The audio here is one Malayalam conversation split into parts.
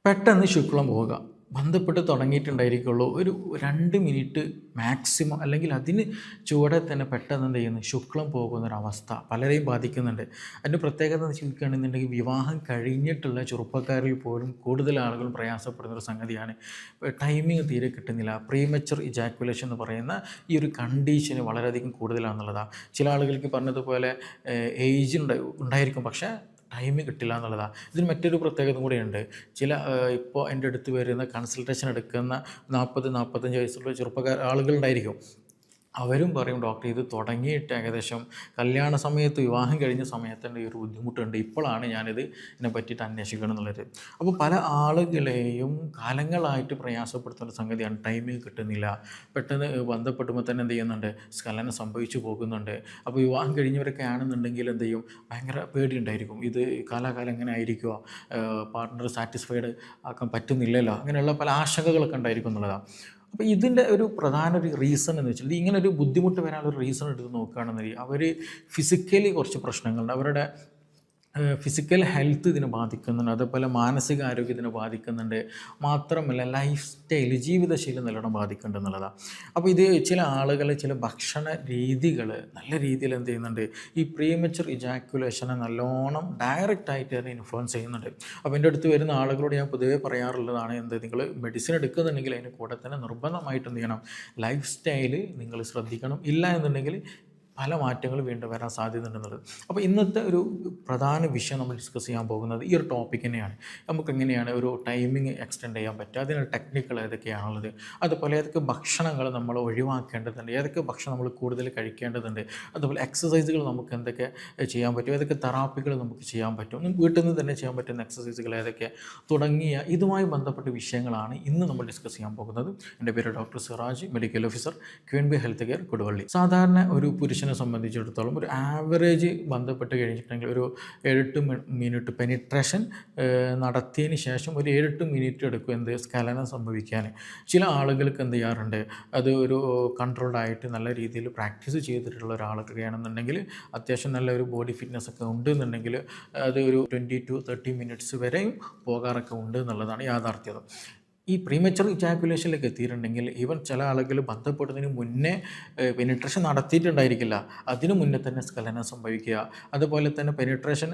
പെട്ടെന്ന് ശുക്ലം പോവുക. ബന്ധപ്പെട്ട് തുടങ്ങിയിട്ടുണ്ടായിരിക്കുള്ളൂ. ഒരു 2 മിനിറ്റ് മാക്സിമം, അല്ലെങ്കിൽ അതിന് ചുവടെ തന്നെ പെട്ടെന്ന് എന്ത് ചെയ്യുന്നു, ശുക്ലം പോകുന്നൊരവസ്ഥ പലരെയും ബാധിക്കുന്നുണ്ട്. അതിൻ്റെ പ്രത്യേകത എന്ന് ചോദിക്കുകയാണെന്നുണ്ടെങ്കിൽ വിവാഹം കഴിഞ്ഞിട്ടുള്ള ചെറുപ്പക്കാരിൽ പോലും കൂടുതൽ ആളുകളും പ്രയാസപ്പെടുന്നൊരു സംഗതിയാണ്. ടൈമിങ് തീരെ കിട്ടുന്നില്ല. പ്രീമച്വർ ഇജാക്കുലേഷൻ എന്ന് പറയുന്ന ഈ ഒരു കണ്ടീഷന് വളരെയധികം കൂടുതലാണെന്നുള്ളതാണ്. ചില ആളുകൾക്ക് പറഞ്ഞതുപോലെ ഏജ് ഉണ്ടായിരിക്കും, പക്ഷേ ടൈം കിട്ടില്ല എന്നുള്ളതാണ്. ഇതിന് മറ്റൊരു പ്രത്യേകത കൂടിയുണ്ട്. ചില ഇപ്പോൾ എൻ്റെ അടുത്ത് വരുന്ന കൺസൾട്ടേഷൻ എടുക്കുന്ന 40-45 വയസ്സുള്ള ആളുകളുണ്ടായിരിക്കും. അവരും പറയും, ഡോക്ടർ ഇത് തുടങ്ങിയിട്ട് ഏകദേശം കല്യാണ സമയത്ത്, വിവാഹം കഴിഞ്ഞ സമയത്തിൻ്റെ ഈ ഒരു ബുദ്ധിമുട്ടുണ്ട്, ഇപ്പോഴാണ് ഞാനിത് ഇതിനെ പറ്റിയിട്ട് അന്വേഷിക്കണം എന്നുള്ളത്. അപ്പോൾ പല ആളുകളെയും കാലങ്ങളായിട്ട് പ്രയാസപ്പെടുത്തുന്ന സംഗതിയാണ് ടൈമിങ് കിട്ടുന്നില്ല. പെട്ടെന്ന് ബന്ധപ്പെടുമ്പോൾ തന്നെ എന്ത് ചെയ്യുന്നുണ്ട്, സ്ഖലനം സംഭവിച്ചു പോകുന്നുണ്ട്. അപ്പോൾ വിവാഹം കഴിഞ്ഞവരൊക്കെ ആണെന്നുണ്ടെങ്കിൽ എന്ത് ചെയ്യും, ഭയങ്കര പേടിയുണ്ടായിരിക്കും. ഇത് കാലാകാലം എങ്ങനെ ആയിരിക്കുമോ, പാർട്ട്ണർ സാറ്റിസ്ഫൈഡ് ആക്കാൻ പറ്റുന്നില്ലല്ലോ, അങ്ങനെയുള്ള പല ആശങ്കകളൊക്കെ ഉണ്ടായിരിക്കും എന്നുള്ളതാണ്. അപ്പോൾ ഇതിൻ്റെ ഒരു പ്രധാന റീസൺ എന്ന് വെച്ചാൽ, ഇങ്ങനെ ഒരു ബുദ്ധിമുട്ട് വരാനുള്ള റീസൺ എടുത്ത് നോക്കുകയാണെന്നുണ്ടെങ്കിൽ അവർ ഫിസിക്കലി കുറച്ച് പ്രശ്നങ്ങളുണ്ട്. അവരുടെ ഫിസിക്കൽ ഹെൽത്ത് ഇതിനെ ബാധിക്കുന്നുണ്ട്, അതുപോലെ മാനസികാരോഗ്യത്തിനെ ബാധിക്കുന്നുണ്ട്. മാത്രമല്ല ലൈഫ് സ്റ്റൈൽ, ജീവിതശൈലി നല്ലോണം ബാധിക്കുന്നുണ്ട് എന്നുള്ളതാണ്. അപ്പോൾ ഇത് ചില ആളുകൾ ചില ഭക്ഷണ രീതികൾ നല്ല രീതിയിൽ എന്ത് ചെയ്യുന്നുണ്ട്, ഈ പ്രീമച്വർ ഇജാക്കുലേഷനെ നല്ലോണം ഡയറക്റ്റായിട്ട് അതിനെ ഇൻഫ്ലുവൻസ് ചെയ്യുന്നുണ്ട്. അപ്പോൾ എൻ്റെ അടുത്ത് വരുന്ന ആളുകളോട് ഞാൻ പൊതുവേ പറയാറുള്ളതാണ്, നിങ്ങൾ മെഡിസിൻ എടുക്കുന്നുണ്ടെങ്കിൽ അതിന് കൂടെ തന്നെ നിർബന്ധമായിട്ട് എന്ത് ചെയ്യണം, ലൈഫ് സ്റ്റൈല് നിങ്ങൾ ശ്രദ്ധിക്കണം. ഇല്ല എന്നുണ്ടെങ്കിൽ പല മാറ്റങ്ങൾ വീണ്ടും വരാൻ സാധ്യതയുണ്ടെന്നുള്ളത്. അപ്പോൾ ഇന്നത്തെ ഒരു പ്രധാന വിഷയം നമ്മൾ ഡിസ്കസ് ചെയ്യാൻ പോകുന്നത് ഈ ഒരു ടോപ്പിക് തന്നെയാണ്. നമുക്ക് എങ്ങനെയാണ് ഒരു ടൈമിങ് എക്സ്റ്റെൻഡ് ചെയ്യാൻ പറ്റുക, അതിനുള്ള ടെക്നിക്കുകൾ ഏതൊക്കെയാണുള്ളത്, അതുപോലെ ഏതൊക്കെ ഭക്ഷണങ്ങൾ നമ്മൾ ഒഴിവാക്കേണ്ടതുണ്ട്, ഏതൊക്കെ ഭക്ഷണം നമ്മൾ കൂടുതൽ കഴിക്കേണ്ടതുണ്ട്, അതുപോലെ എക്സസൈസുകൾ നമുക്ക് എന്തൊക്കെ ചെയ്യാൻ പറ്റും, ഏതൊക്കെ തെറാപ്പികൾ നമുക്ക് ചെയ്യാൻ പറ്റും, വീട്ടിൽ നിന്ന് തന്നെ ചെയ്യാൻ പറ്റുന്ന എക്സസൈസുകൾ ഏതൊക്കെ, തുടങ്ങിയ ഇതുമായി ബന്ധപ്പെട്ട വിഷയങ്ങളാണ് ഇന്ന് നമ്മൾ ഡിസ്കസ് ചെയ്യാൻ പോകുന്നത്. എൻ്റെ പേര് doctor Siraj, medical officer, QNB health care, Koduvally. സാധാരണ ഒരു പുരുഷനെ സംബന്ധിച്ചിടത്തോളം ഒരു ആവറേജ് ബന്ധപ്പെട്ട് കഴിഞ്ഞിട്ടുണ്ടെങ്കിൽ ഒരു 7-8 മിനിറ്റ് പെനിട്രേഷൻ നടത്തിയതിന് ശേഷം ഒരു 7-8 മിനിറ്റ് എടുക്കും എന്ത്, സ്ഖലനം സംഭവിക്കാൻ. ചില ആളുകൾക്ക് എന്ത് ചെയ്യാറുണ്ട്, അത് ഒരു കൺട്രോൾഡായിട്ട് നല്ല രീതിയിൽ പ്രാക്ടീസ് ചെയ്തിട്ടുള്ള ഒരാളൊക്കെ ആണെന്നുണ്ടെങ്കിൽ, അത്യാവശ്യം നല്ലൊരു ബോഡി ഫിറ്റ്നസ് ഒക്കെ ഉണ്ടെന്നുണ്ടെങ്കിൽ അത് ഒരു 20-30 മിനിറ്റ്സ് വരെയും പോകാറൊക്കെ ഉണ്ട് എന്നുള്ളതാണ് യാഥാർത്ഥ്യത. ഈ പ്രീമച്വർ ഇജാക്കുലേഷനിലേക്ക് എത്തിയിട്ടുണ്ടെങ്കിൽ ഈവൻ ചില ആളുകൾ ബന്ധപ്പെടുന്നതിന് മുന്നേ പെനിട്രേഷൻ നടത്തിയിട്ടുണ്ടായിരിക്കില്ല, അതിനു മുന്നേ തന്നെ സ്ഖലനം സംഭവിക്കുക. അതുപോലെ തന്നെ പെനിട്രേഷൻ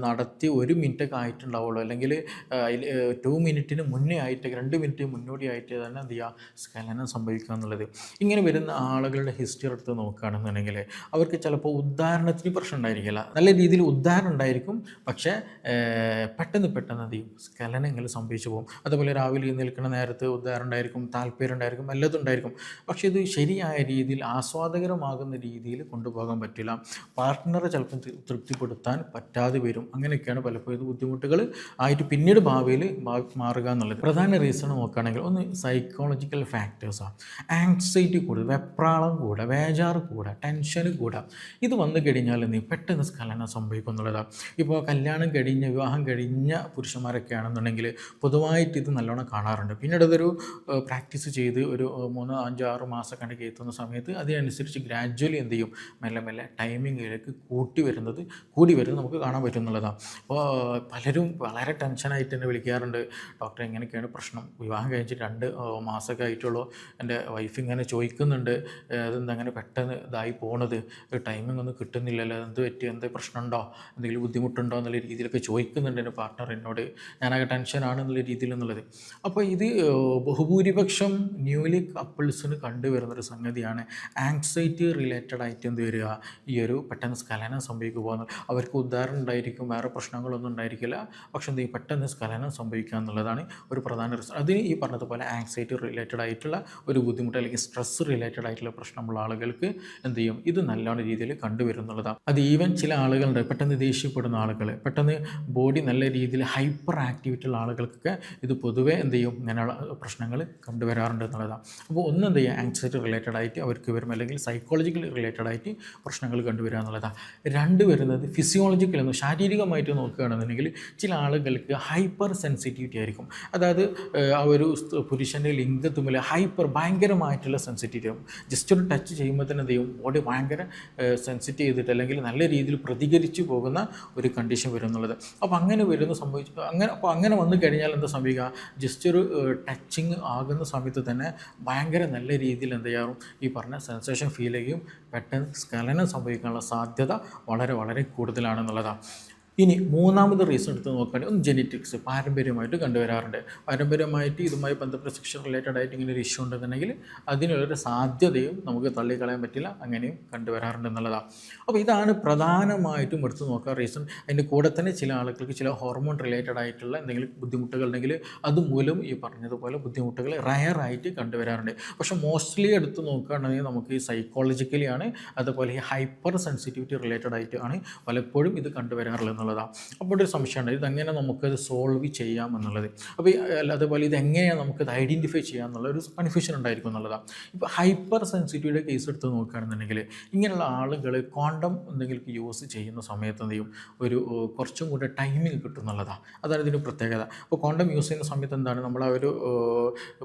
നടത്തി 1 മിനിറ്റൊക്കെ ആയിട്ടുണ്ടാവുള്ളൂ, അല്ലെങ്കിൽ 2 മിനിറ്റിന് മുന്നേ ആയിട്ട് 2 മിനിറ്റ് മുന്നോടിയായിട്ട് തന്നെ എന്ത് ചെയ്യുക, സ്ഖലനം സംഭവിക്കുക എന്നുള്ളത്. ഇങ്ങനെ വരുന്ന ആളുകളുടെ ഹിസ്റ്ററി എടുത്ത് നോക്കുകയാണെന്നുണ്ടെങ്കിൽ അവർക്ക് ചിലപ്പോൾ ഉദാഹരണത്തിന് പ്രശ്നം ഉണ്ടായിരിക്കില്ല, നല്ല രീതിയിൽ ഉദാഹരണം ഉണ്ടായിരിക്കും, പക്ഷേ പെട്ടെന്ന് എന്ത് ചെയ്യും, സ്ഖലനങ്ങൾ സംഭവിച്ചു പോകും. അതുപോലെ രാവിലെ നിൽക്കുന്ന നേരത്ത് ഉദാഹരണം ഉണ്ടായിരിക്കും, താല്പര്യം ഉണ്ടായിരിക്കും, എല്ലാതും ഉണ്ടായിരിക്കും, പക്ഷേ ഇത് ശരിയായ രീതിയിൽ ആസ്വാദകരമാകുന്ന രീതിയിൽ കൊണ്ടുപോകാൻ പറ്റില്ല. പാർട്ട്ണറെ ചിലപ്പോൾ തൃപ്തിപ്പെടുത്താൻ പറ്റാതെ വരും. അങ്ങനെയൊക്കെയാണ് പലപ്പോഴും ബുദ്ധിമുട്ടുകൾ ആയിട്ട് പിന്നീട് ഭാവിയിൽ മാറുക എന്നുള്ളത്. പ്രധാന റീസൺ നോക്കുകയാണെങ്കിൽ ഒന്ന് സൈക്കോളജിക്കൽ ഫാക്ടേഴ്സാണ്. ആങ്സൈറ്റി കൂടുക, വെപ്രാളം കൂടുക, വേജാറ് കൂടുക, ടെൻഷൻ കൂടുക. ഇത് വന്നു കഴിഞ്ഞാൽ പെട്ടെന്ന് സ്ഖലനം സംഭവിക്കും എന്നുള്ളതാണ്. ഇപ്പോൾ കല്യാണം കഴിഞ്ഞ, വിവാഹം കഴിഞ്ഞ പുരുഷന്മാരൊക്കെ ആണെന്നുണ്ടെങ്കിൽ പൊതുവായിട്ട് ഇത് നല്ലോണം കാണാറുണ്ട്. പിന്നീട് അതൊരു പ്രാക്ടീസ് ചെയ്ത് ഒരു 3, 5, 6 മാസം കണ്ടൊക്കെ എത്തുന്ന സമയത്ത് അതിനനുസരിച്ച് ഗ്രാജ്വലി എന്ത് ചെയ്യും, മെല്ലെ മെല്ലെ ടൈമിങ്ങിലേക്ക് കൂടി വരുന്നത് നമുക്ക് കാണാൻ പറ്റുന്നുള്ളതാണ്. അപ്പോൾ പലരും വളരെ ടെൻഷനായിട്ട് തന്നെ വിളിക്കാറുണ്ട്, ഡോക്ടർ എങ്ങനെയൊക്കെയാണ് പ്രശ്നം, വിവാഹം കഴിച്ചിട്ട് 2 മാസമൊക്കെ ആയിട്ടുള്ളൂ, എൻ്റെ വൈഫ് ഇങ്ങനെ ചോദിക്കുന്നുണ്ട്, അതെന്താ അങ്ങനെ പെട്ടെന്ന് ഇതായി പോണത്, ടൈമിംഗ് ഒന്നും കിട്ടുന്നില്ലല്ലോ, എന്ത് പറ്റി, എന്ത് പ്രശ്നമുണ്ടോ, എന്തെങ്കിലും ബുദ്ധിമുട്ടുണ്ടോ എന്നുള്ള രീതിയിലൊക്കെ ചോദിക്കുന്നുണ്ട് എൻ്റെ പാർട്ട്ണർ എന്നോട്, ഞാനാകെ ടെൻഷനാണെന്നുള്ള രീതിയിൽ എന്നുള്ളത്. അപ്പോൾ ഇത് ബഹുഭൂരിപക്ഷം ന്യൂലി കപ്പിൾസിന് കണ്ടുവരുന്നൊരു സംഗതിയാണ്. ആങ്സൈറ്റി റിലേറ്റഡ് ആയിട്ട് എന്ത് വരിക, ഈ ഒരു പെട്ടെന്ന് സ്ഖലനം സംഭവിക്കുക പോകുന്നത്. അവർക്ക് ഉദാഹരണം ഉണ്ടായിരിക്കും, വേറെ പ്രശ്നങ്ങളൊന്നും ഉണ്ടായിരിക്കില്ല, പക്ഷെ എന്ത് ചെയ്യും, പെട്ടെന്ന് സ്ഖലനം സംഭവിക്കുക എന്നുള്ളതാണ് ഒരു പ്രധാന റീസൺ. അതിന് ഈ പറഞ്ഞതുപോലെ ആങ്സൈറ്റി റിലേറ്റഡ് ആയിട്ടുള്ള ഒരു ബുദ്ധിമുട്ട്, അല്ലെങ്കിൽ സ്ട്രെസ് റിലേറ്റഡ് ആയിട്ടുള്ള പ്രശ്നമുള്ള ആളുകൾക്ക് എന്ത് ചെയ്യും, ഇത് നല്ലോണം രീതിയിൽ കണ്ടുവരുന്നുള്ളതാണ്. അത് ഈവൻ ചില ആളുകളുണ്ട്, പെട്ടെന്ന് ദേഷ്യപ്പെടുന്ന ആളുകൾ, പെട്ടെന്ന് ബോഡി നല്ല രീതിയിൽ ഹൈപ്പർ ആക്ടിവിറ്റി ഉള്ള ആളുകൾക്കൊക്കെ ഇത് പൊതുവേ എന്ത് ചെയ്യും, ഇങ്ങനെയുള്ള പ്രശ്നങ്ങൾ കണ്ടുവരാറുണ്ട് എന്നുള്ളതാണ്. അപ്പോൾ ഒന്ന് എന്ത് ചെയ്യുക, ആങ്സൈറ്റി റിലേറ്റഡ് ആയിട്ട് അവർക്ക് വരും, അല്ലെങ്കിൽ സൈക്കോളജിക്കലി റിലേറ്റഡ് ആയിട്ട് പ്രശ്നങ്ങൾ കണ്ടുവരിക എന്നുള്ളതാണ്. രണ്ട് വരുന്നത് ഫിസിയോളജിക്കൽ എന്ന് ശാരീരികമായിട്ട് നോക്കുകയാണെന്നുണ്ടെങ്കിൽ ചില ആളുകൾക്ക് ഹൈപ്പർ സെൻസിറ്റിവിറ്റി ആയിരിക്കും. അതായത് ആ ഒരു പുരുഷൻ്റെ ലിംഗത്തുമ്മിൽ ഭയങ്കരമായിട്ടുള്ള സെൻസിറ്റിവിറ്റി ആകും. ജസ്റ്റ് ഒരു ടച്ച് ചെയ്യുമ്പോൾ തന്നെ എന്ത് ചെയ്യും, ബോഡി ഭയങ്കര സെൻസിറ്റീവ് ചെയ്തിട്ട് അല്ലെങ്കിൽ നല്ല രീതിയിൽ പ്രതികരിച്ചു പോകുന്ന ഒരു കണ്ടീഷൻ വരും എന്നുള്ളത്. അപ്പോൾ അങ്ങനെ വരുന്ന അങ്ങനെ വന്നു കഴിഞ്ഞാൽ എന്താ സംഭവിക്കുക, ജസ്റ്റ് ഒരു ടച്ചിങ് ആകുന്ന സമയത്ത് തന്നെ ഭയങ്കര നല്ല രീതിയിൽ എന്ത് ചെയ്യാറും ഈ പറഞ്ഞ സെൻസേഷൻ ഫീൽ ചെയ്യും, പെട്ടെന്ന് സ്ഖലനം സംഭവിക്കാനുള്ള സാധ്യത വളരെ വളരെ കൂടുതലാണെന്നുള്ളതാണ്. ഇനി മൂന്നാമത് റീസൺ എടുത്ത് നോക്കുകയാണെങ്കിൽ ഒന്ന് ജെനറ്റിക്സ്, പാരമ്പര്യമായിട്ട് കണ്ടുവരാറുണ്ട്. പാരമ്പര്യമായിട്ട് ഇതുമായി ബന്ധപ്പെട്ട സെക്ഷൻ റിലേറ്റഡ് ആയിട്ട് ഇങ്ങനെ ഒരു ഇഷ്യൂ ഉണ്ടെന്നുണ്ടെങ്കിൽ അതിനുള്ളൊരു സാധ്യതയും നമുക്ക് തള്ളിക്കളയാൻ പറ്റില്ല, അങ്ങനെയും കണ്ടുവരാറുണ്ട് എന്നുള്ളതാണ്. അപ്പോൾ ഇതാണ് പ്രധാനമായിട്ടും എടുത്ത് നോക്കുക റീസൺ. അതിൻ്റെ കൂടെ തന്നെ ചില ആളുകൾക്ക് ചില ഹോർമോൺ റിലേറ്റഡ് ആയിട്ടുള്ള എന്തെങ്കിലും ബുദ്ധിമുട്ടുകൾ ഉണ്ടെങ്കിൽ അതുമൂലം ഈ പറഞ്ഞതുപോലെ ബുദ്ധിമുട്ടുകൾ റയറായിട്ട് കണ്ടുവരാറുണ്ട്. പക്ഷേ മോസ്റ്റ്ലി എടുത്ത് നോക്കുകയാണെങ്കിൽ നമുക്ക് ഈ സൈക്കോളജിക്കലിയാണ്, അതുപോലെ ഈ ഹൈപ്പർ സെൻസിറ്റിവിറ്റി റിലേറ്റഡ് ആയിട്ട് ആണ് പലപ്പോഴും ഇത് കണ്ടുവരാറുള്ളത്. അപ്പോൾ ഒരു സംശയമുണ്ട്, ഇതെങ്ങനെ നമുക്കത് സോൾവ് ചെയ്യാം എന്നുള്ളത്. അപ്പോൾ അതുപോലെ ഇതെങ്ങനെയാണ് നമുക്കത് ഐഡൻറ്റിഫൈ ചെയ്യാം എന്നുള്ള ഒരു കൺഫ്യൂഷൻ ഉണ്ടായിരിക്കും എന്നുള്ളതാണ്. ഇപ്പോൾ ഹൈപ്പർ സെൻസിറ്റിവിറ്റിയുടെ കേസ് എടുത്ത് നോക്കുകയാണെന്നുണ്ടെങ്കിൽ ഇങ്ങനെയുള്ള ആളുകൾ കോണ്ടം എന്തെങ്കിലും യൂസ് ചെയ്യുന്ന സമയത്ത് എന്ത് ചെയ്യും, ഒരു കുറച്ചും കൂടെ ടൈമിങ് കിട്ടും എന്നുള്ളതാണ്. അതാണ് ഇതിൻ്റെ പ്രത്യേകത. അപ്പോൾ കോണ്ടം യൂസ് ചെയ്യുന്ന സമയത്ത് എന്താണ്, നമ്മൾ ആ ഒരു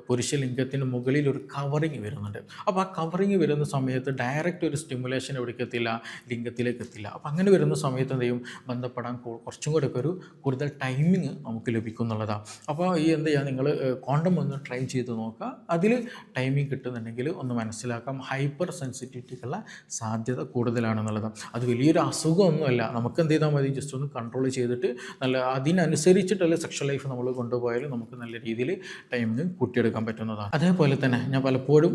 പുരുഷ ലിംഗത്തിൻ്റെ മുകളിൽ ഒരു കവറിങ് വരുന്നുണ്ട്. അപ്പോൾ ആ കവറിങ് വരുന്ന സമയത്ത് ഡയറക്റ്റ് ഒരു സ്റ്റിമുലേഷൻ എവിടേക്ക് എത്തില്ല, ലിംഗത്തിലേക്ക് എത്തില്ല. അപ്പോൾ അങ്ങനെ വരുന്ന സമയത്ത് എന്ത് ചെയ്യും, ബന്ധപ്പെടാൻ കുറച്ചും കൂടെ ഒക്കെ ഒരു കൂടുതൽ ടൈമിങ് നമുക്ക് ലഭിക്കും എന്നുള്ളതാണ്. അപ്പോൾ ഈ എന്ത് ചെയ്യുക, നിങ്ങൾ കോണ്ടം ഒന്ന് ട്രൈ ചെയ്ത് നോക്കുക. അതിൽ ടൈമിങ് കിട്ടുന്നുണ്ടെങ്കിൽ ഒന്ന് മനസ്സിലാക്കാം ഹൈപ്പർ സെൻസിറ്റിവിറ്റിക്കുള്ള സാധ്യത കൂടുതലാണെന്നുള്ളതാണ്. അത് വലിയൊരു അസുഖമൊന്നുമല്ല, നമുക്ക് എന്ത് ചെയ്താൽ മതി, ജസ്റ്റ് ഒന്ന് കൺട്രോൾ ചെയ്തിട്ട് നല്ല അതിനനുസരിച്ചിട്ടുള്ള സെക്ഷൽ ലൈഫ് നമ്മൾ കൊണ്ടുപോയാൽ നമുക്ക് നല്ല രീതിയിൽ ടൈമിങ് കൂട്ടിയെടുക്കാൻ പറ്റുന്നതാണ്. അതേപോലെ തന്നെ ഞാൻ പലപ്പോഴും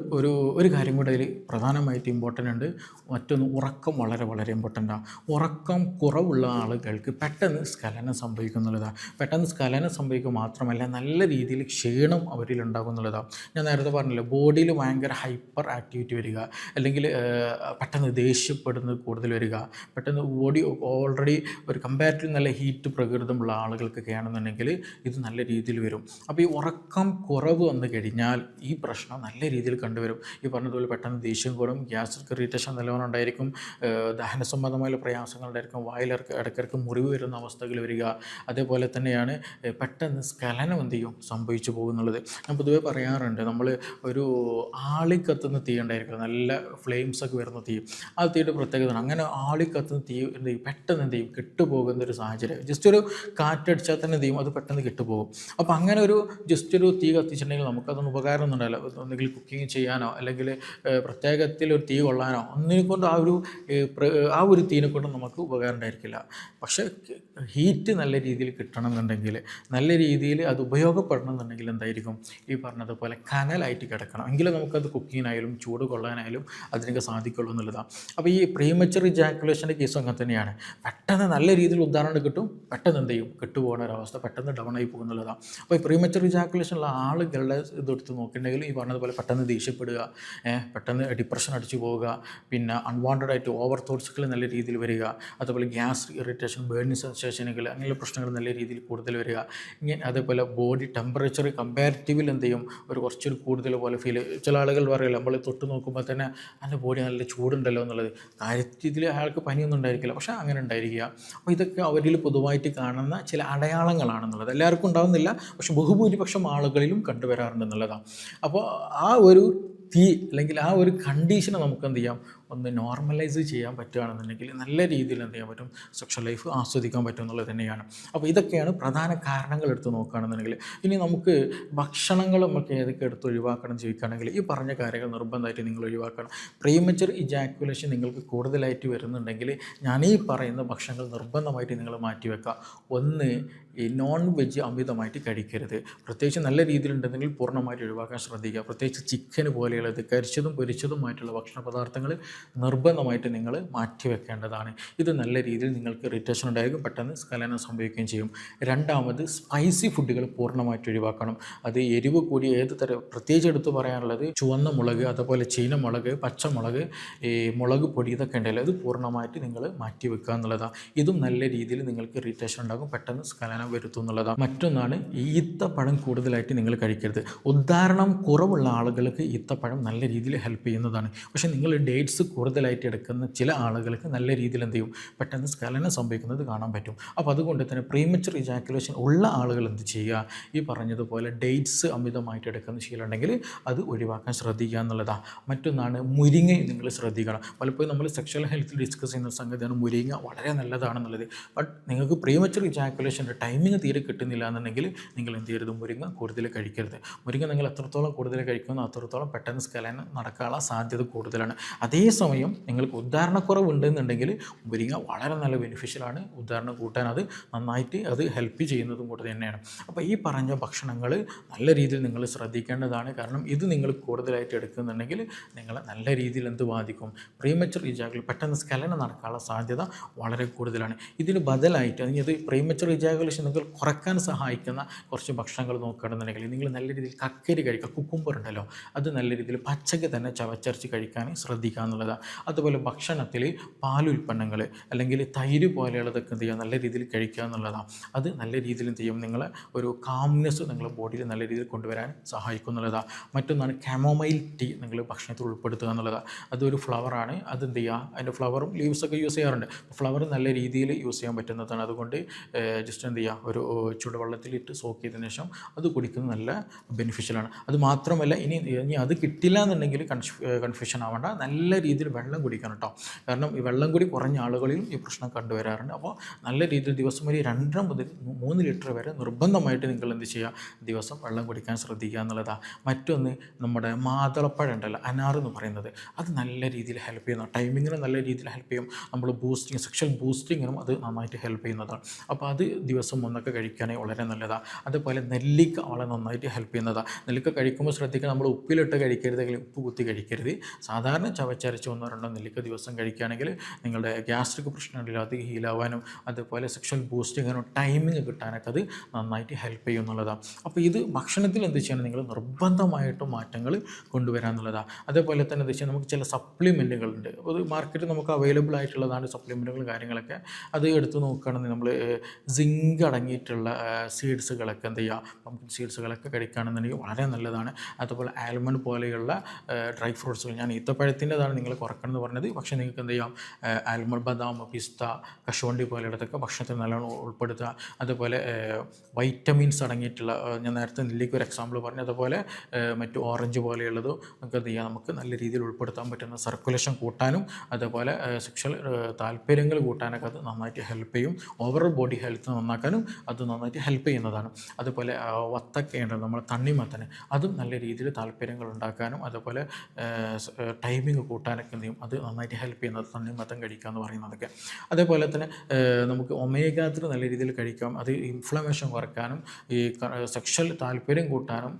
ഒരു കാര്യം കൂടെ അതിൽ പ്രധാനമായിട്ട് ഇമ്പോർട്ടൻ്റ് ഉണ്ട്. മറ്റൊന്ന് ഉറക്കം വളരെ വളരെ ഇമ്പോർട്ടൻ്റാണ്. ഉറക്കം കുറവുള്ള ആളുകൾക്ക് പെട്ടെന്ന് സ്ഖലനം സംഭവിക്കുന്നുള്ളതാണ്. പെട്ടെന്ന് സ്ഖലനം സംഭവിക്കുക മാത്രമല്ല നല്ല രീതിയിൽ ക്ഷീണം അവരിൽ ഉണ്ടാകുന്നുള്ളതാണ്. ഞാൻ നേരത്തെ പറഞ്ഞില്ല, ബോഡിയിൽ ഭയങ്കര ഹൈപ്പർ ആക്ടിവിറ്റി വരിക, അല്ലെങ്കിൽ പെട്ടെന്ന് ദേഷ്യപ്പെടുന്നത് കൂടുതൽ വരിക, പെട്ടെന്ന് ബോഡി ഓൾറെഡി ഒരു കമ്പാരിറ്റീവ് നല്ല ഹീറ്റ് പ്രകൃതമുള്ള ആളുകൾക്കൊക്കെ ആണെന്നുണ്ടെങ്കിൽ ഇത് നല്ല രീതിയിൽ വരും. അപ്പോൾ ഈ ഉറക്കം കുറവ് വന്നു കഴിഞ്ഞാൽ ഈ പ്രശ്നം നല്ല രീതിയിൽ കണ്ടുവരും. ഈ പറഞ്ഞതുപോലെ പെട്ടെന്ന് ദേഷ്യം കൂടും, ഗ്യാസ്ട്രിക് ഇറിറ്റേഷൻ നല്ലവണ്ണം ഉണ്ടായിരിക്കും, ദഹന സംബന്ധമായ പ്രയാസങ്ങൾ ഉണ്ടായിരിക്കും, വായിലിറക്ക് ഇടയ്ക്കിടയ്ക്ക് മുറിവ് വരുന്ന അവസ്ഥകൾ വരിക. അതേപോലെ തന്നെയാണ് പെട്ടെന്ന് സ്ഖലനം എന്ത് ചെയ്യും സംഭവിച്ചു പോകുന്നുള്ളത്. ഞാൻ പൊതുവേ പറയാറുണ്ട്, നമ്മൾ ഒരു ആളിക്കത്തുന്ന തീ ഉണ്ടായിരിക്കും, നല്ല ഫ്ലെയിംസൊക്കെ വരുന്ന തീ, ആ തീയുടെ പ്രത്യേകത അങ്ങനെ ആളിക്കത്തുന്ന തീ എന്ത് ചെയ്യും, പെട്ടെന്ന് എന്ത് ചെയ്യും കെട്ടുപോകുന്ന ഒരു സാഹചര്യം. ജസ്റ്റ് ഒരു കാറ്റടിച്ചാൽ തന്നെ എന്ത് ചെയ്യും, അത് പെട്ടെന്ന് കെട്ടുപോകും. അപ്പോൾ അങ്ങനെ ഒരു ജസ്റ്റ് ഒരു തീ കത്തിച്ചിട്ടുണ്ടെങ്കിൽ നമുക്കതൊന്നും ഉപകാരം ഒന്നും ഉണ്ടാവില്ല. ഒന്നുകിൽ കുക്കിംഗ് ചെയ്യാനോ അല്ലെങ്കിൽ പ്രത്യേകത്തിൽ ഒരു തീ കൊള്ളാനോ ഒന്നിനെ കൊണ്ട് ആ ഒരു തീനെ കൊണ്ട് നമുക്ക് ഉപകാരം ഉണ്ടായിരിക്കില്ല. പക്ഷേ ഹീറ്റ് നല്ല രീതിയിൽ കിട്ടണമെന്നുണ്ടെങ്കിൽ, നല്ല രീതിയിൽ അത് ഉപയോഗപ്പെടണം എന്നുണ്ടെങ്കിൽ എന്തായിരിക്കും, ഈ പറഞ്ഞതുപോലെ കനലായിട്ട് കിടക്കണം, എങ്കിലും നമുക്കത് കുക്കിങ്ങിനായാലും ചൂട് കൊള്ളാനായാലും അതിനൊക്കെ സാധിക്കുള്ളൂ എന്നുള്ളതാണ്. അപ്പോൾ ഈ പ്രീമച്ചർ ഇജാക്കുലേഷൻ്റെ കേസും അങ്ങനെ തന്നെയാണ്. പെട്ടെന്ന് നല്ല രീതിയിൽ ഉദാഹരണം കിട്ടും, പെട്ടെന്ന് എന്ത് ചെയ്യും കെട്ടുപോകുന്ന ഒരവസ്ഥ, പെട്ടെന്ന് ഡൗൺ ആയി പോകുന്നുള്ളതാണ്. അപ്പോൾ ഈ പ്രീമച്ചർ ഇജാക്കുലേഷനുള്ള ആളുകളുടെ ഇതെടുത്ത് നോക്കിയിട്ടുണ്ടെങ്കിൽ ഈ പറഞ്ഞതുപോലെ പെട്ടെന്ന് ദേഷ്യപ്പെടുക, പെട്ടെന്ന് ഡിപ്രഷൻ അടിച്ചു പോവുക, പിന്നെ അൺവാണ്ടഡ് ആയിട്ട് ഓവർ തോട്ട്സുകൾ നല്ല രീതിയിൽ വരിക, അതുപോലെ ഗ്യാസ് ഇറിറ്റേഷൻ, ബേണിംഗ് സെൻസേഷനുകൾ, അങ്ങനെയുള്ള പ്രശ്നങ്ങൾ നല്ല രീതിയിൽ കൂടുതൽ വരിക. അതേപോലെ ബോഡി ടെമ്പറേച്ചർ കമ്പാരിറ്റീവിൽ എന്ത് ചെയ്യും, കുറച്ചൊരു കൂടുതൽ പോലെ ഫീൽ. ചില ആളുകൾ പറയില്ല, നമ്മൾ തൊട്ട് നോക്കുമ്പോൾ തന്നെ എൻ്റെ ബോഡി നല്ല ചൂടുണ്ടല്ലോ എന്നുള്ളത്. കാര്യത്തിൽ അയാൾക്ക് പനിയൊന്നും ഉണ്ടായിരിക്കില്ല, പക്ഷേ അങ്ങനെ ഉണ്ടായിരിക്കുക. അപ്പോൾ ഇതൊക്കെ അവരിൽ പൊതുവായിട്ട് കാണുന്ന ചില അടയാളങ്ങളാണെന്നുള്ളത്. എല്ലാവർക്കും ഉണ്ടാകുന്നില്ല, പക്ഷേ ബഹുഭൂരിപക്ഷം ആളുകളിലും കണ്ടുവരാറുണ്ടെന്നുള്ളതാണ്. അപ്പോൾ ആ ഒരു തീ അല്ലെങ്കിൽ ആ ഒരു കണ്ടീഷനെ നമുക്ക് എന്ത് ചെയ്യാം, ഒന്ന് നോർമലൈസ് ചെയ്യാൻ പറ്റുകയാണെന്നുണ്ടെങ്കിൽ നല്ല രീതിയിൽ എന്ത് ചെയ്യാൻ പറ്റും, സെക്ഷൽ ലൈഫ് ആസ്വദിക്കാൻ പറ്റും എന്നുള്ളത് തന്നെയാണ്. അപ്പോൾ ഇതൊക്കെയാണ് പ്രധാന കാരണങ്ങൾ എടുത്ത് നോക്കുകയാണെന്നുണ്ടെങ്കിൽ. ഇനി നമുക്ക് ഭക്ഷണങ്ങൾ നമുക്ക് ഏതൊക്കെ എടുത്ത് ഒഴിവാക്കണം ചോദിക്കുകയാണെങ്കിൽ ഈ പറഞ്ഞ കാര്യങ്ങൾ നിർബന്ധമായിട്ട് നിങ്ങൾ ഒഴിവാക്കണം. പ്രീമച്ചർ ഇജാക്കുലേഷൻ നിങ്ങൾക്ക് കൂടുതലായിട്ട് വരുന്നുണ്ടെങ്കിൽ ഞാൻ ഈ പറയുന്ന ഭക്ഷണങ്ങൾ നിർബന്ധമായിട്ട് നിങ്ങൾ മാറ്റിവെക്കുക. ഒന്ന്, ഈ നോൺ വെജ് അമിതമായിട്ട് കഴിക്കരുത്. പ്രത്യേകിച്ച് നല്ല രീതിയിലുണ്ടെങ്കിൽ പൂർണ്ണമായിട്ട് ഒഴിവാക്കാൻ ശ്രദ്ധിക്കുക. പ്രത്യേകിച്ച് ചിക്കന് പോലെയുള്ളത്, കരിച്ചതും പൊരിച്ചതുമായിട്ടുള്ള ഭക്ഷണ പദാർത്ഥങ്ങൾ നിർബന്ധമായിട്ട് നിങ്ങൾ മാറ്റിവെക്കേണ്ടതാണ്. ഇത് നല്ല രീതിയിൽ നിങ്ങൾക്ക് ഇറിറ്റേഷൻ ഉണ്ടായിരിക്കും, പെട്ടെന്ന് സ്ഖലനം സംഭവിക്കുകയും ചെയ്യും. രണ്ടാമത് സ്പൈസി ഫുഡുകൾ പൂർണ്ണമായിട്ട് ഒഴിവാക്കണം. അത് എരിവ് കൂടി ഏത് തരം, പ്രത്യേകിച്ച് എടുത്ത് പറയാനുള്ളത് ചുവന്ന മുളക്, അതുപോലെ ചീനമുളക്, പച്ചമുളക്, ഈ മുളക് പൊടി, ഇതൊക്കെ ഉണ്ടല്ലോ, ഇത് പൂർണ്ണമായിട്ട് നിങ്ങൾ മാറ്റി വെക്കുക എന്നുള്ളതാണ്. ഇതും നല്ല രീതിയിൽ നിങ്ങൾക്ക് ഇറിറ്റേഷൻ ഉണ്ടാകും, പെട്ടെന്ന് സ്ഖലനം വരുത്തും എന്നുള്ളതാണ്. മറ്റൊന്നാണ് ഈത്തപ്പഴം കൂടുതലായിട്ട് നിങ്ങൾ കഴിക്കരുത്. ഉദാഹരണം കുറവുള്ള ആളുകൾക്ക് ഈത്തപ്പഴം നല്ല രീതിയിൽ ഹെൽപ്പ് ചെയ്യുന്നതാണ്. പക്ഷേ നിങ്ങൾ ഡേറ്റ്സ് കൂടുതലായിട്ട് എടുക്കുന്ന ചില ആളുകൾക്ക് നല്ല രീതിയിൽ എന്ത് ചെയ്യും, പെട്ടെന്ന് സ്ഖലനം സംഭവിക്കുന്നത് കാണാൻ പറ്റും. അപ്പോൾ അതുകൊണ്ട് തന്നെ പ്രീമച്ചുർ ഇജാക്കുലേഷൻ ഉള്ള ആളുകൾ എന്ത് ചെയ്യുക, ഈ പറഞ്ഞതുപോലെ ഡേറ്റ്സ് അമിതമായിട്ട് എടുക്കുന്ന ശീലമുണ്ടെങ്കിൽ അത് ഒഴിവാക്കാൻ ശ്രദ്ധിക്കുക എന്നുള്ളതാണ്. മറ്റൊന്നാണ് മുരിങ്ങ നിങ്ങൾ ശ്രദ്ധിക്കണം. പലപ്പോഴും നമ്മൾ സെക്ഷൽ ഹെൽത്തിൽ ഡിസ്കസ് ചെയ്യുന്ന സംഗതിയാണ് മുരിങ്ങ വളരെ നല്ലതാണെന്നുള്ളത്. ബട്ട് നിങ്ങൾക്ക് പ്രീമച്ചുർ ഇജാക്കുലേഷൻ്റെ ടൈമിങ് തീരെ കിട്ടുന്നില്ല എന്നുണ്ടെങ്കിൽ നിങ്ങൾ എന്ത് ചെയ്യരുത്, മുരിങ്ങ കൂടുതൽ കഴിക്കരുത്. മുരിങ്ങ നിങ്ങൾ എത്രത്തോളം കൂടുതൽ കഴിക്കുന്നോ അത്രത്തോളം പെട്ടെന്ന് സ്ഖലനം നടക്കാനുള്ള സാധ്യത കൂടുതലാണ്. അതേസമയം നിങ്ങൾക്ക് ഉദാഹരണക്കുറവുണ്ടെന്നുണ്ടെങ്കിൽ മുരിങ്ങ വളരെ നല്ല ബെനിഫിഷ്യലാണ്. ഉദാഹരണം കൂട്ടാൻ അത് നന്നായിട്ട് അത് ഹെൽപ്പ് ചെയ്യുന്നതും കൂടെ തന്നെയാണ്. അപ്പോൾ ഈ പറഞ്ഞ ഭക്ഷണങ്ങൾ നല്ല രീതിയിൽ നിങ്ങൾ ശ്രദ്ധിക്കേണ്ടതാണ്. കാരണം ഇത് നിങ്ങൾ കൂടുതലായിട്ട് എടുക്കുന്നുണ്ടെങ്കിൽ നിങ്ങളെ നല്ല രീതിയിൽ എന്ത് ബാധിക്കും, പ്രീമച്ചുർ ഇജാക്കുലേഷൻ, പെട്ടെന്ന് സ്ഖലനം നടക്കാനുള്ള സാധ്യത വളരെ കൂടുതലാണ്. ഇതിന് ബദലായിട്ട് അത് പ്രീമച്ചുർ ഇജാക്കുലേഷൻ നിങ്ങൾ കുറയ്ക്കാൻ സഹായിക്കുന്ന കുറച്ച് ഭക്ഷണങ്ങൾ നോക്കുകയാണെന്നുണ്ടെങ്കിൽ നിങ്ങൾ നല്ല രീതിയിൽ കക്കരി കഴിക്കുക. കുക്കുംബർ ഉണ്ടല്ലോ, അത് നല്ല രീതിയിൽ പച്ചക്ക് തന്നെ ചവച്ചരച്ച് കഴിക്കാൻ ശ്രദ്ധിക്കുക എന്നുള്ളതാണ്. അതുപോലെ ഭക്ഷണത്തിൽ പാലുൽപ്പന്നങ്ങൾ അല്ലെങ്കിൽ തൈര് പോലെയുള്ളതൊക്കെ എന്ത് ചെയ്യുക, നല്ല രീതിയിൽ കഴിക്കുക എന്നുള്ളതാണ്. അത് നല്ല രീതിയിൽ എന്ത് ചെയ്യും, നിങ്ങളെ ഒരു കാംനെസ് നിങ്ങളുടെ ബോഡിയിൽ നല്ല രീതിയിൽ കൊണ്ടുവരാൻ സഹായിക്കും എന്നുള്ളതാണ്. മറ്റൊന്നാണ് കാമോമൈൽ ടീ നിങ്ങൾ ഭക്ഷണത്തിൽ ഉൾപ്പെടുത്തുക എന്നുള്ളതാണ്. അതൊരു ഫ്ലവറാണ്. അതെന്ത് ചെയ്യുക, അതിൻ്റെ ഫ്ലവറും ലീവ്സൊക്കെ യൂസ് ചെയ്യാറുണ്ട്. ഫ്ലവർ നല്ല രീതിയിൽ യൂസ് ചെയ്യാൻ പറ്റുന്നതാണ്. അതുകൊണ്ട് ജസ്റ്റ് എന്ത് ചെയ്യുക, ഒരു ചൂടുവെള്ളത്തിലിട്ട് സോക്ക് ചെയ്തതിന് ശേഷം അത് കുടിക്കുന്നത് നല്ല ബെനിഫിഷ്യലാണ്. അത് മാത്രമല്ല, ഇനി അത് കിട്ടില്ല എന്നുണ്ടെങ്കിൽ കൺഫ്യൂഷൻ ആവേണ്ട, നല്ല രീതിയിൽ വെള്ളം കുടിക്കണം കേട്ടോ. കാരണം ഈ വെള്ളം കൂടി കുറഞ്ഞ ആളുകളിലും ഈ പ്രശ്നം കണ്ടുവരാറുണ്ട്. അപ്പോൾ നല്ല രീതിയിൽ ദിവസം ഒരു 2 മുതൽ 3 ലിറ്റർ വരെ നിർബന്ധമായിട്ട് നിങ്ങൾ എന്ത് ചെയ്യുക, ദിവസം വെള്ളം കുടിക്കാൻ ശ്രദ്ധിക്കുക എന്നുള്ളതാണ്. മറ്റൊന്ന് നമ്മുടെ മാതളപ്പഴം ഉണ്ടല്ലോ, അനാർ എന്ന് പറയുന്നത്, അത് നല്ല രീതിയിൽ ഹെൽപ്പ് ചെയ്യുന്ന, ടൈമിങ്ങിന് നല്ല രീതിയിൽ ഹെൽപ്പ് ചെയ്യും. നമ്മൾ ബൂസ്റ്റിങ്, സെക്ഷൽ ബൂസ്റ്റിങ്ങിനും അത് നന്നായിട്ട് ഹെൽപ്പ് ചെയ്യുന്നതാണ്. അപ്പോൾ അത് ദിവസം ഒന്നൊക്കെ കഴിക്കുകയാണെങ്കിൽ വളരെ നല്ലതാണ്. അതുപോലെ നെല്ലിക്ക വളരെ നന്നായിട്ട് ഹെൽപ്പ് ചെയ്യുന്നതാണ്. നെല്ലിക്ക കഴിക്കുമ്പോൾ ശ്രദ്ധിക്കുക, നമ്മൾ ഉപ്പിലിട്ട് കഴിക്കരുത്, അല്ലെങ്കിൽ ഉപ്പ് കുത്തി കഴിക്കരുത്. സാധാരണ ചവച്ചരച്ച് 1-2 നെല്ലിക്ക ദിവസം കഴിക്കുകയാണെങ്കിൽ നിങ്ങളുടെ ഗ്യാസ്ട്രിക് പ്രശ്നമില്ല, അത് ഹീലാവാനും അതുപോലെ സെക്ഷൽ ബൂസ്റ്റിങ്ങിനും ടൈമിങ് കിട്ടാനൊക്കെ അത് നന്നായിട്ട് ഹെൽപ്പ് ചെയ്യും എന്നുള്ളതാണ്. അപ്പോൾ ഇത് ഭക്ഷണത്തിൽ എന്ത് ചെയ്യണം, നിങ്ങൾ നിർബന്ധമായിട്ടും മാറ്റങ്ങൾ കൊണ്ടുവരാമെന്നുള്ളതാണ്. അതേപോലെ തന്നെ എന്താ വെച്ചാൽ നമുക്ക് ചില സപ്ലിമെൻറ്റുകളുണ്ട്, അത് മാർക്കറ്റിൽ നമുക്ക് അവൈലബിൾ ആയിട്ടുള്ളതാണ് സപ്ലിമെൻറ്റുകളും കാര്യങ്ങളൊക്കെ. അത് എടുത്ത് നോക്കുകയാണെങ്കിൽ നമ്മൾ സിങ്ക് അടങ്ങിയിട്ടുള്ള സീഡ്സുകളൊക്കെ എന്ത് ചെയ്യുക, പംകിൻ സീഡ്സുകളൊക്കെ കഴിക്കുകയാണെന്നുണ്ടെങ്കിൽ വളരെ നല്ലതാണ്. അതുപോലെ ആൽമണ്ട് പോലെയുള്ള ഡ്രൈ ഫ്രൂട്ട്സുകൾ, ഞാൻ ഈത്തപ്പഴത്തിൻ്റെതാണ് നിങ്ങൾ കുറക്കണം എന്ന് പറഞ്ഞത്, പക്ഷേ നിങ്ങൾക്ക് എന്ത് ചെയ്യാം, ആൽമണ്ട്, ബദാം, പിസ്ത, കശുവണ്ടി പോലെയുള്ളതൊക്കെ ഭക്ഷണത്തിൽ നല്ലോണം ഉൾപ്പെടുത്തുക. അതുപോലെ വൈറ്റമിൻസ് അടങ്ങിയിട്ടുള്ള, ഞാൻ നേരത്തെ നെല്ലിക്ക് ഒരു എക്സാമ്പിൾ പറഞ്ഞു, അതുപോലെ മറ്റു ഓറഞ്ച് പോലെയുള്ളതും ഒക്കെ എന്ത് ചെയ്യുക, നമുക്ക് നല്ല രീതിയിൽ ഉൾപ്പെടുത്താൻ പറ്റുന്ന, സർക്കുലേഷൻ കൂട്ടാനും അതുപോലെ സെക്ഷൽ താല്പര്യങ്ങൾ കൂട്ടാനൊക്കെ അത് നന്നായിട്ട് ഹെൽപ്പ് ചെയ്യും. ഓവറോൾ ബോഡി ഹെൽത്ത് നന്നാക്കാനും അത് നന്നായിട്ട് ഹെൽപ്പ് ചെയ്യുന്നതാണ്. അതുപോലെ വത്തക്കയുണ്ട്, നമ്മൾ തണ്ണിമത്തന്, അതും നല്ല രീതിയിൽ താല്പര്യങ്ങൾ ഉണ്ടാക്കാനും അതുപോലെ ടൈമിങ് കൂട്ടാനൊക്കെ എന്ത് ചെയ്യും, അത് നന്നായിട്ട് ഹെൽപ്പ് ചെയ്യുന്നത് തണ്ണിമത്തൻ കഴിക്കുക എന്ന് പറയുന്നതൊക്കെ. അതേപോലെ തന്നെ നമുക്ക് ഒമേഗ 3 നല്ല രീതിയിൽ കഴിക്കാം. അത് ഇൻഫ്ലമേഷൻ കുറയ്ക്കാനും ഈ സെക്ഷൽ താല്പര്യം കൂട്ടാനും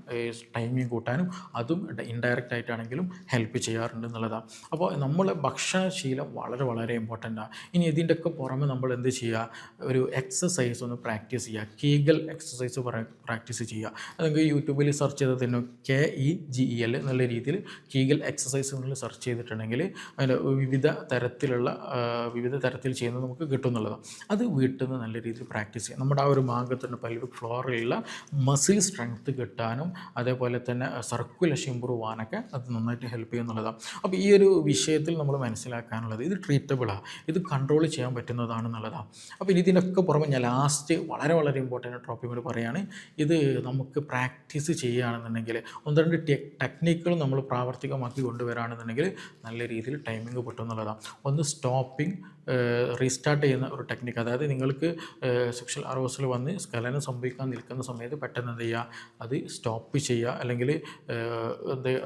ടൈമിങ് കൂട്ടാനും അതും ഇൻഡയറക്റ്റ് ആയിട്ടാണെങ്കിലും ഹെൽപ്പ് ചെയ്യാറുണ്ട് എന്നുള്ളതാണ്. അപ്പോൾ നമ്മളെ ഭക്ഷണശീലം വളരെ വളരെ ഇമ്പോർട്ടൻ്റാണ്. ഇനി ഇതിൻ്റെയൊക്കെ പുറമെ നമ്മൾ എന്ത് ചെയ്യുക, ഒരു എക്സസൈസ് ഒന്ന് പ്രാക്ടീസ് ചെയ്യുക. കീഗൽ എക്സസൈസ് പ്രാക്ടീസ് ചെയ്യുക. അത് നിങ്ങൾക്ക് യൂട്യൂബിൽ സെർച്ച് ചെയ്ത് തന്നെ KEGEL എന്നുള്ള രീതിയിൽ കീഗൽ എക്സസൈസ് നിങ്ങൾ സെർച്ച് ചെയ്തിട്ടുണ്ടെങ്കിൽ അതിൻ്റെ വിവിധ തരത്തിൽ ചെയ്യുന്നത് നമുക്ക് കിട്ടുന്നുള്ളതാണ്. അത് വീട്ടിൽ നിന്ന് നല്ല രീതിയിൽ പ്രാക്ടീസ് ചെയ്യാം. നമ്മുടെ ആ ഒരു ഭാഗത്തുള്ള പൽവിക് ഫ്ലോറിലുള്ള മസിൽ സ്ട്രെങ്ത്ത് കിട്ടാനും അതേപോലെ തന്നെ സർക്കുലേഷൻ ഇമ്പ്രൂവ് ആകാനൊക്കെ അത് നന്നായിട്ട് ഹെൽപ്പ് ചെയ്യുന്നുള്ളതാണ്. അപ്പോൾ ഈ ഒരു വിഷയത്തിൽ നമ്മൾ മനസ്സിലാക്കാനുള്ളത്, ഇത് ട്രീറ്റബിളാണ്, ഇത് കൺട്രോൾ ചെയ്യാൻ പറ്റുന്നതാണെന്നുള്ളതാണ്. അപ്പോൾ ഇതിനൊക്കെ പുറമെ ഞാൻ ലാസ്റ്റ് വളരെ വളരെ ഇമ്പോർട്ടൻ്റ് ടോപ്പിക് കൂടി പറയുകയാണ്. ഇത് നമുക്ക് പ്രാക്ടീസ് ചെയ്യുകയാണെന്നുണ്ടെങ്കിൽ 1-2 ടെക്നിക്കുകൾ നമ്മൾ പ്രാവർത്തികമാക്കി കൊണ്ടുവരികയാണെന്നുണ്ടെങ്കിൽ നല്ല രീതിയിൽ ടൈമിംഗ് കിട്ടും എന്നുള്ളതാണ്. ഒന്ന് സ്റ്റോപ്പിംഗ്, റീസ്റ്റാർട്ട് ചെയ്യുന്ന ഒരു ടെക്നിക്ക്. അതായത് നിങ്ങൾക്ക് സെക്ഷൽ അറോസൽ വന്ന് സ്ഖലനം സംഭവിക്കാൻ നിൽക്കുന്ന സമയത്ത് പെട്ടെന്ന് എന്ത് ചെയ്യുക, അത് സ്റ്റോപ്പ് ചെയ്യുക, അല്ലെങ്കിൽ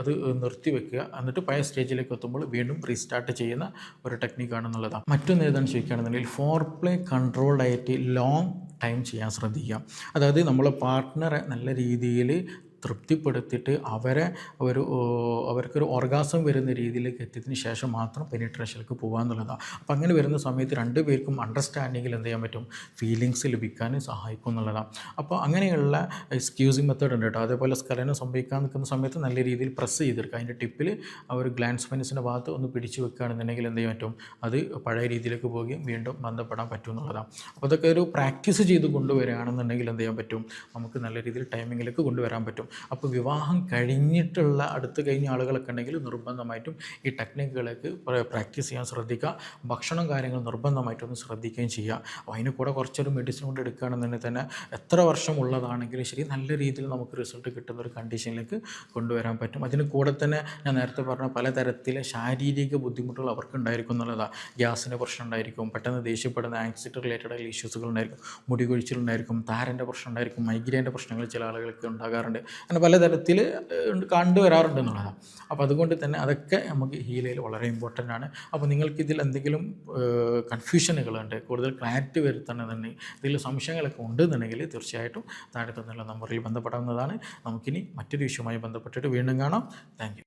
അത് നിർത്തി വെക്കുക, എന്നിട്ട് പഴയ സ്റ്റേജിലേക്ക് എത്തുമ്പോൾ വീണ്ടും റീസ്റ്റാർട്ട് ചെയ്യുന്ന ഒരു ടെക്നിക്കാണെന്നുള്ളതാണ്. മറ്റൊന്ന് ഏതാണെന്ന് ചോദിക്കുകയാണെന്നുണ്ടെങ്കിൽ ഫോർ പ്ലേ കൺട്രോൾഡ് ആയിട്ട് ലോങ് ടൈം ചെയ്യാൻ ശ്രദ്ധിക്കുക. അതായത് നമ്മളെ പാർട്ട്ണറെ നല്ല രീതിയിൽ തൃപ്തിപ്പെടുത്തിയിട്ട് അവർക്കൊരു ഓർഗാസം വരുന്ന രീതിയിലേക്ക് എത്തിയതിന് ശേഷം മാത്രം പെനിട്രേഷനിലേക്ക് പോകുക എന്നുള്ളതാണ്. അപ്പോൾ അങ്ങനെ വരുന്ന സമയത്ത് രണ്ട് പേർക്കും അണ്ടർസ്റ്റാൻഡിങ്ങിൽ എന്ത് ചെയ്യാൻ പറ്റും, ഫീലിങ്സ് ലഭിക്കാൻ സഹായിക്കും എന്നുള്ളതാണ്. അപ്പോൾ അങ്ങനെയുള്ള സ്ക്യൂസിങ് മെത്തേഡ് ഉണ്ട് കേട്ടോ. അതേപോലെ സ്ഖലനം സംഭവിക്കാൻ നിൽക്കുന്ന സമയത്ത് നല്ല രീതിയിൽ പ്രസ് ചെയ്തെടുക്കുക. അതിൻ്റെ ടിപ്പിൽ ആ ഒരു ഗ്ലാൻസ് പെനിസിൻ്റെ ഭാഗത്ത് ഒന്ന് പിടിച്ചു വെക്കുകയാണെന്നുണ്ടെങ്കിൽ എന്ത് ചെയ്യാൻ പറ്റും, അത് പഴയ രീതിയിലേക്ക് പോവുകയും വീണ്ടും ബന്ധപ്പെടാൻ പറ്റും എന്നുള്ളതാണ്. അപ്പോൾ അതൊക്കെ ഒരു പ്രാക്ടീസ് ചെയ്ത് കൊണ്ടുവരികയാണെന്നുണ്ടെങ്കിൽ എന്ത് ചെയ്യാൻ പറ്റും, നമുക്ക് നല്ല രീതിയിൽ ടൈമിങ്ങിലേക്ക് കൊണ്ടുവരാൻ പറ്റും. അപ്പോൾ വിവാഹം കഴിഞ്ഞിട്ടുള്ള അടുത്ത് കഴിഞ്ഞ ആളുകളൊക്കെ ഉണ്ടെങ്കിൽ നിർബന്ധമായിട്ടും ഈ ടെക്നിക്കുകളൊക്കെ പ്രാക്ടീസ് ചെയ്യാൻ ശ്രദ്ധിക്കുക. ഭക്ഷണം കാര്യങ്ങൾ നിർബന്ധമായിട്ടൊന്ന് ശ്രദ്ധിക്കുകയും ചെയ്യുക. അപ്പോൾ അതിന് കൂടെ കുറച്ചൊരു മെഡിസിൻ കൊണ്ട് എടുക്കുകയാണെന്നുണ്ടെങ്കിൽ തന്നെ എത്ര വർഷം ഉള്ളതാണെങ്കിലും ശരി നല്ല രീതിയിൽ നമുക്ക് റിസൾട്ട് കിട്ടുന്ന ഒരു കണ്ടീഷനിലേക്ക് കൊണ്ടുവരാൻ പറ്റും. അതിന് കൂടെ തന്നെ ഞാൻ നേരത്തെ പറഞ്ഞ പലതരത്തിലെ ശാരീരിക ബുദ്ധിമുട്ടുകൾ അവർക്ക് ഉണ്ടായിരിക്കും എന്നുള്ളതാണ്. ഗ്യാസിൻ്റെ പ്രശ്നം ഉണ്ടായിരിക്കും, പെട്ടെന്ന് ദേഷ്യപ്പെടുന്ന ആൻസിറ്റി റിലേറ്റഡ് ആയിട്ടുള്ള ഇഷ്യൂസുകൾ ഉണ്ടായിരിക്കും, മുടി കൊഴിച്ചിലുണ്ടായിരിക്കും, താരൻ്റെ പ്രശ്നം ഉണ്ടായിരിക്കും, മൈഗ്രെയിൻ്റെ പ്രശ്നങ്ങൾ ചില ആളുകൾക്ക് ഉണ്ടാകാറുണ്ട്. അങ്ങനെ പലതരത്തിൽ കണ്ടുവരാറുണ്ട് എന്നുള്ളതാണ്. അപ്പോൾ അതുകൊണ്ട് തന്നെ അതൊക്കെ നമുക്ക് ഹീലയിൽ വളരെ ഇമ്പോർട്ടൻ്റ് ആണ്. അപ്പോൾ നിങ്ങൾക്കിതിൽ എന്തെങ്കിലും കൺഫ്യൂഷനുകളുണ്ട്, കൂടുതൽ ക്ലാരിറ്റി വരുത്തണമെന്നുണ്ടെങ്കിൽ, ഇതിൽ സംശയങ്ങളൊക്കെ ഉണ്ടെന്നുണ്ടെങ്കിൽ തീർച്ചയായിട്ടും താഴെ തന്നുള്ള നമ്പറിൽ ബന്ധപ്പെടാവുന്നതാണ്. നമുക്കിനി മറ്റൊരു ഇഷ്യൂമായി ബന്ധപ്പെട്ടിട്ട് വീണ്ടും കാണാം. Thank you.